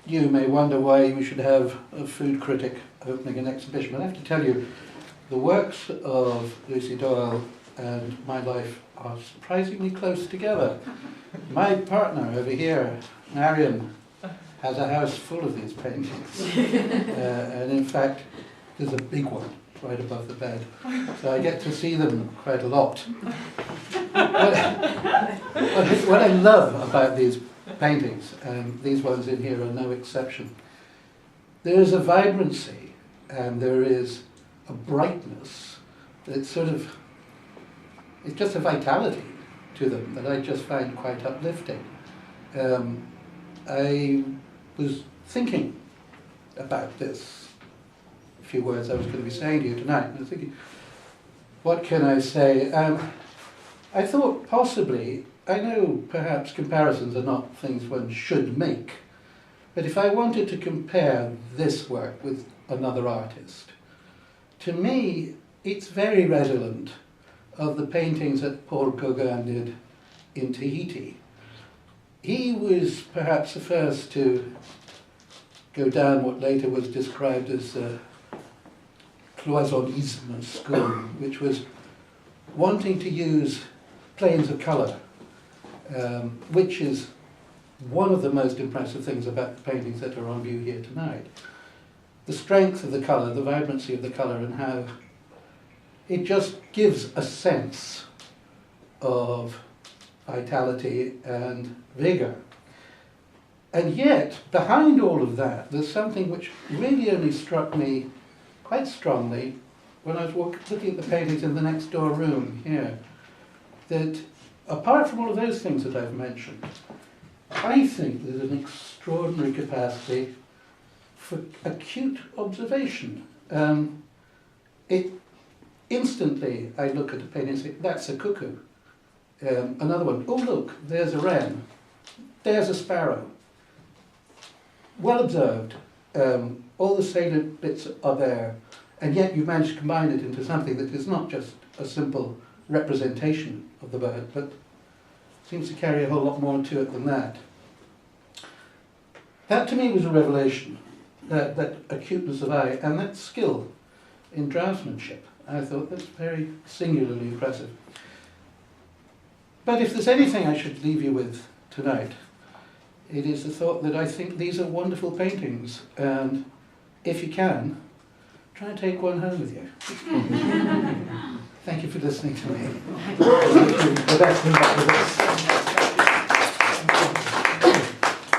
you may wonder why we should have a food critic opening an exhibition. But I have to tell you, the works of Lucy Doyle and my life are surprisingly close together. My partner over here, Marion, has a house full of these paintings. And in fact, there's a big one right above the bed. So I get to see them quite a lot. What I love about these paintings, and these ones in here are no exception, there is a vibrancy and there is a brightness. It's just a vitality to them that I just find quite uplifting. I was thinking about this, a few words I was going to be saying to you tonight, and I was thinking, what can I say? I thought possibly, I know perhaps comparisons are not things one should make, but if I wanted to compare this work with another artist, to me it's very redolent of the paintings that Paul Gauguin did in Tahiti. He was perhaps the first to go down what later was described as the cloisonnisme school, which was wanting to use planes of colour, which is one of the most impressive things about the paintings that are on view here tonight. The strength of the colour, the vibrancy of the colour, and how it just gives a sense of vitality and vigour. And yet, behind all of that, there's something which really only struck me quite strongly when I was looking at the paintings in the next door room here, that apart from all of those things that I've mentioned, I think there's an extraordinary capacity for acute observation. Instantly, I look at a painting and say, that's a cuckoo. Another one, oh look, there's a wren, there's a sparrow. Well observed, all the salient bits are there, and yet you've managed to combine it into something that is not just a simple representation of the bird, but seems to carry a whole lot more to it than that. That to me was a revelation, that acuteness of eye and that skill in draftsmanship. I thought that's very singularly impressive. But if there's anything I should leave you with tonight, it is the thought that I think these are wonderful paintings, and if you can, try and take one home with you. Thank you for listening to me. The best of luck with this.